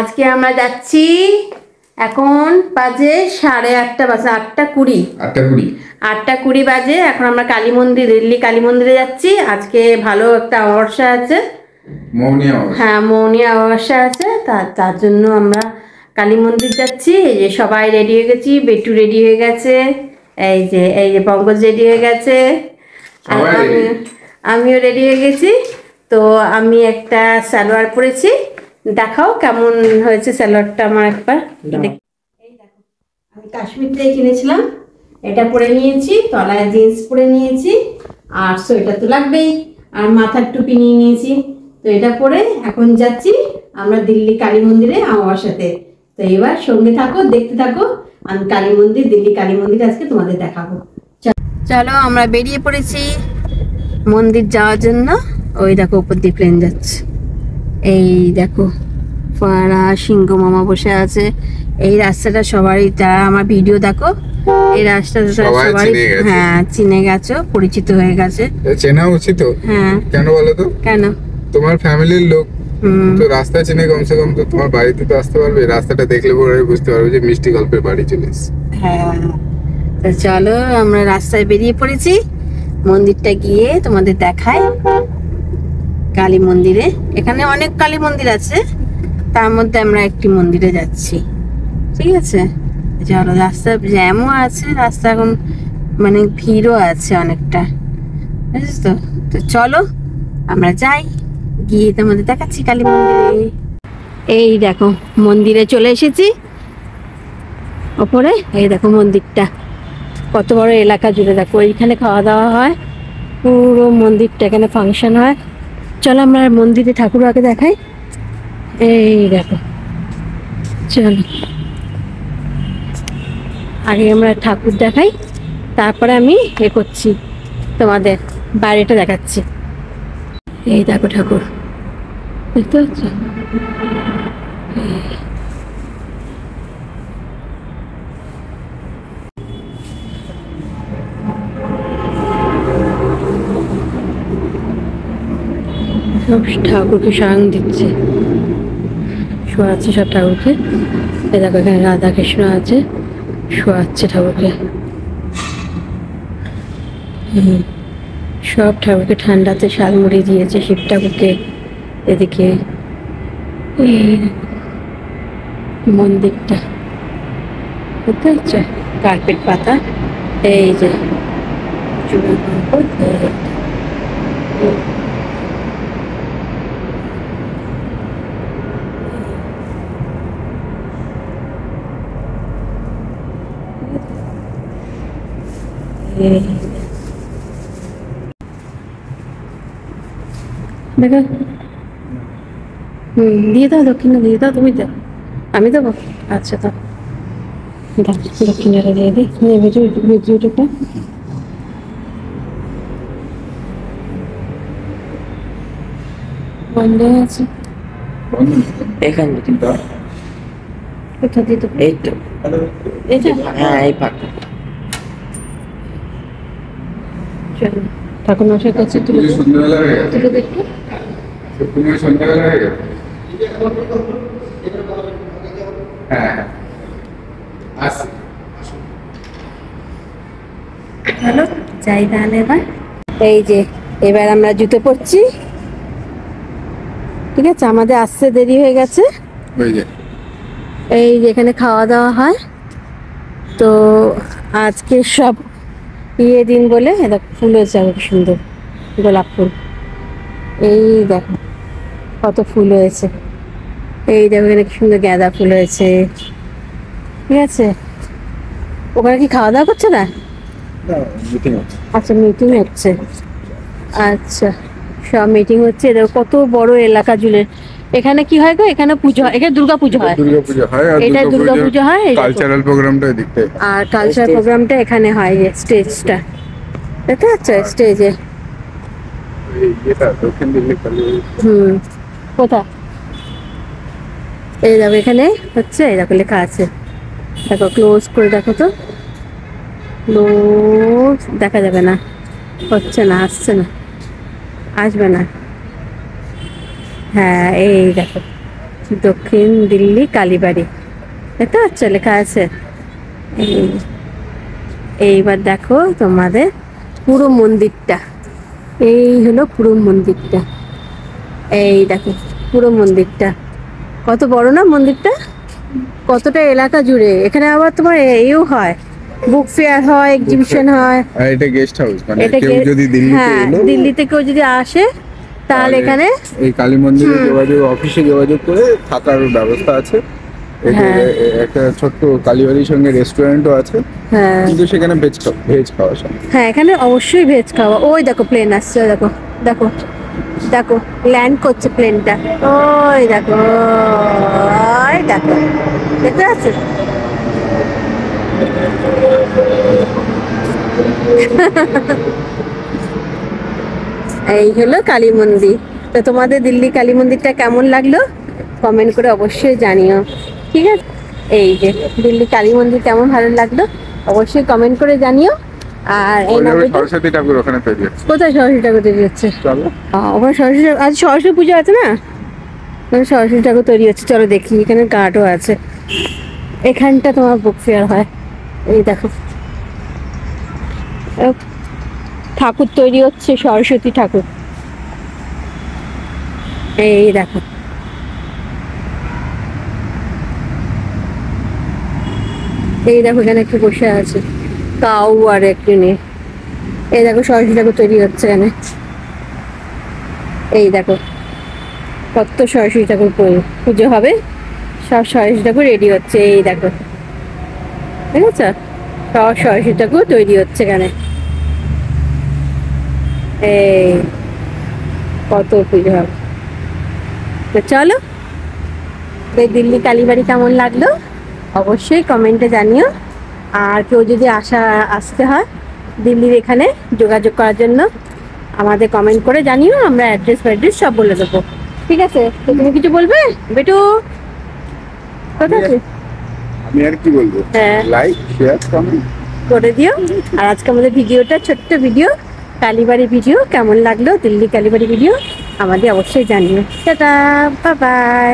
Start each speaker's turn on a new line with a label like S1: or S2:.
S1: আজকে আমরা যাচ্ছি, এখন বাজে 8:30 বাজে, 8:20 বাজে। এখন আমরা কালী মন্দির, দিল্লি কালী মন্দিরে যাচ্ছি। আজকে ভালো একটা অমাবস্যা আছে, মৌনী অমাবস্যা আছে, তার জন্য আমরা কালী মন্দির যাচ্ছি। এই যে সবাই রেডি হয়ে গেছি, বেটু রেডি হয়ে গেছে, এই যে পঙ্কজ রেডি হয়ে গেছে, আমিও রেডি হয়ে গেছি। তো আমি একটা সালোয়ার পরেছি, দেখাও কেমন হয়েছে সালোয়ারটা আমার একবার। এই দেখো, আমি কাশ্মীর থেকে কিনেছিলাম, এটা পরে নিয়েছি, তলায় জিন্স পরে নিয়েছি, আর সোয়েটার তো লাগবেই, আর মাথার টুপি নিয়ে নিয়েছি। তো এটা পরে এখন যাচ্ছি আমরা দিল্লি কালী মন্দিরে অমাবস্যাতে। তো এবার সঙ্গে থাকো, দেখতে থাকো, আমি কালী মন্দির, দিল্লি কালী মন্দির আজকে তোমাদের দেখাবো। চলো আমরা বেরিয়ে পড়েছি মন্দির যাওয়ার জন্য। ওই দেখো উপর দিয়ে প্লেন যাচ্ছে, এই দেখো ফোয়ারা, সিংহ মামা বসে আছে। এই রাস্তাটা সবারই, যারা আমার ভিডিও দেখো, এই রাস্তাটা সবারই চিনে গেছো, পরিচিত হয়ে গেছে।
S2: চেনা উচিত। হ্যাঁ, কেন বলো তো? কেন? তোমার ফ্যামিলির লোক তো রাস্তা চিনে, কমসে কম তো তোমার বাড়িতে তো আসতে পারবে। রাস্তাটা দেখলে পরে বুঝতে পারবে যে মিষ্টি গল্পের বাড়ি চলে এসেছে।
S1: হ্যাঁ, তো চলো আমরা রাস্তায় বেরিয়ে পড়েছি, মন্দিরটা গিয়ে তোমাদের দেখাই। কালী মন্দিরে, এখানে অনেক কালী মন্দির আছে, তার মধ্যে আমরা একটি মন্দিরে যাচ্ছি, ঠিক আছে? চলো, রাস্তা জ্যামও আছে, রাস্তা এখন মানে ভিড়ও আছে অনেকটা, বুঝেছ তো? তো চলো আমরা যাই, গিয়ে তোমাদের দেখাচ্ছি কালী মন্দিরে। এই দেখো মন্দিরে চলে এসেছি ওপরে। এই দেখো মন্দিরটা কত বড় এলাকা জুড়ে, দেখো এইখানে খাওয়া দাওয়া হয়, পুরো মন্দিরটা, এখানে ফাংশন হয়। চলো আমরা মন্দিরে ঠাকুর আগে দেখাই। এই দেখো, চলো আগে আমরা ঠাকুর দেখাই, তারপরে আমি করছি তোমাদের বাড়িটা দেখাচ্ছি। এই দেখো ঠাকুর, দেখতে পাচ্ছ? সব ঠাকুরকে শয়ন দিচ্ছে, শোয়াচ্ছে সব ঠাকুরকে। এই দেখো এখানে রাধা কৃষ্ণ আছে, শোয়াচ্ছে ঠাকুরকে। সব ঠাকুরকে ঠান্ডাতে শালমুড়ি দিয়েছে, শিব ঠাকুরকে। এদিকে মন্দিরটা বুঝতে পারছো, কার্পেট পাতা, এই যে দেখো, দিয়ে দাও, দক্ষিণা দিয়ে দাও, তুমি দাও, আমি দেবো? আচ্ছা দাও, দক্ষিণাটা দিয়ে দিই। ভিডিওটা বন্ধ আছে,
S3: এখানে
S1: কোথা দিয়ে তো?
S3: এই তো,
S1: এটা
S3: হ্যাঁ এই ফাঁকা।
S1: চলো ঠাকুর মশাই কাছে তুলে
S2: সন্ধ্যাবেলা হয়ে গেছে,
S1: তুলে দেখো।
S2: সন্ধ্যাবেলা হয়ে গেছে। হ্যাঁ আসি,
S1: চলো যাই তাহলে এবার। এই যে এবার আমরা জুতো পরছি, ঠিক আছে? আমাদের আসতে দেরি হয়ে গেছে।
S2: ওই যে
S1: এই যেখানে খাওয়া দাওয়া হয়, তো আজকে সব দিন বলে দেখো ফুল হয়েছে, খুব সুন্দর গোলাপ ফুল। এই দেখো কত ফুল হয়েছে, এই দেখো এখানে কি সুন্দর গাঁদা ফুল হয়েছে, ঠিক আছে? ওখানে কি খাওয়া দাওয়া করছে না? আচ্ছা মিটিং হচ্ছে, আচ্ছা সব মিটিং হচ্ছে। দেখো কত বড় এলাকা জুড়ে। এখানে কি হয় গো? এখানে পুজো হয়, এখানে দুর্গা পুজো হয়, এটা দুর্গা পুজো হয়,
S2: কালচারাল প্রোগ্রামটা দেখতে।
S1: আর কালচারাল প্রোগ্রামটা এখানে হয়, যে স্টেজটা দেখতে পাচ্ছ, স্টেজে। কোথা? এই দেখো এখানে হচ্ছে, এই দেখো লেখা আছে, দেখো ক্লোজ করে দেখো তো, ক্লোজ দেখা যাবে না, হচ্ছে না, আসছে না, আসবে না। হ্যাঁ এই দেখো দক্ষিণ দিল্লি কালীবাড়ি, দেখতে পাচ্ছ লেখা আছে। এইবার দেখো তোমাদের পুরো মন্দিরটা, এই হলো পুরো মন্দিরটা। এই দেখো পুরো মন্দিরটা কত বড় না মন্দিরটা, কতটা এলাকা জুড়ে। এখানে আবার তোমার এও হয়, বুক ফেয়ার হয়, এক্সিবিশন হয়।
S2: আর এটা গেস্ট হাউস, মানে
S1: এটা
S2: কেউ যদি দিল্লিতে
S1: হ্যাঁ,
S2: এলো,
S1: দিল্লিতে কেউ যদি আসে তাহলে এখানে
S2: এই কালী মন্দিরে যোগাযোগ, অফিসে যোগাযোগ করে থাকার ব্যবস্থা আছে।
S1: হ্যাঁ।
S2: একটা ছোট্ট কালীবাড়ির সঙ্গে রেস্টুরেন্টও আছে,
S1: হ্যাঁ
S2: কিন্তু সেখানে ভেজ খাওয়া সব।
S1: হ্যাঁ, এখানে অবশ্যই ভেজ খাওয়া। ওই দেখো প্লেন আসছে, দেখো দেখো দেখো ল্যান্ড করছে প্লেনটা, ওই দেখো, ওই দেখো, দেখতে পাচ্ছ? এই হলো কালী মন্দির। তো তোমাদের দিল্লি কালী মন্দিরটা কেমন লাগলো কমেন্ট করে অবশ্যই জানিও, ঠিক আছে? এই যে দিল্লি কালী মন্দির কেমন ভালো লাগলো অবশ্যই কমেন্ট করে জানিও। আর এই নবীটা
S2: সরস্বতী ঠাকুর ওখানে তৈরি হচ্ছে।
S1: কোথায় সরস্বতী ঠাকুর তৈরি হচ্ছে?
S2: চলো,
S1: ওখানে সরস্বতী, আজ সরস্বতী পুজো আছে না, ওখানে সরস্বতী ঠাকুর তৈরি হচ্ছে, চলো দেখি। এখানে গার্ডও আছে, এখানটা তোমার বুক ফেয়ার হয়। এই দেখো ঠাকুর তৈরি হচ্ছে, সরস্বতী ঠাকুর। এই দেখো এই দেখো এখানে একটু বসে আছে কাউ আর একটু নিয়ে। এই দেখো সরস্বতী ঠাকুর তৈরি হচ্ছে এখানে। এই দেখো কত সরস্বতী ঠাকুর পুজো হবে, সব সরস্বতী ঠাকুর রেডি হচ্ছে। এই দেখো ঠিক আছে, সব সরস্বতী ঠাকুর তৈরি হচ্ছে এখানে। এই কত পুজো হবে। তো চলো, এই দিল্লি কালীবাড়ি কেমন লাগলো অবশ্যই কমেন্টে জানিও। আর কেউ যদি আসতে হয় দিল্লির এখানে যোগাযোগ করার জন্য আমাদের কমেন্ট করে জানিও, আমরা অ্যাড্রেস সব বলে দেবো, ঠিক আছে? তো তুমি কিছু বলবে বেটু? কথা আছে?
S2: আমি আর কি বলবো,
S1: হ্যাঁ,
S2: লাইক শেয়ার কমেন্ট
S1: করে দিও। আর আজকে আমাদের ভিডিওটা ছোট্ট ভিডিও, কালীবাড়ি ভিডিও কেমন লাগলো, দিল্লি কালীবাড়ি ভিডিও আমাদের অবশ্যই জানিও। Tata, bye bye.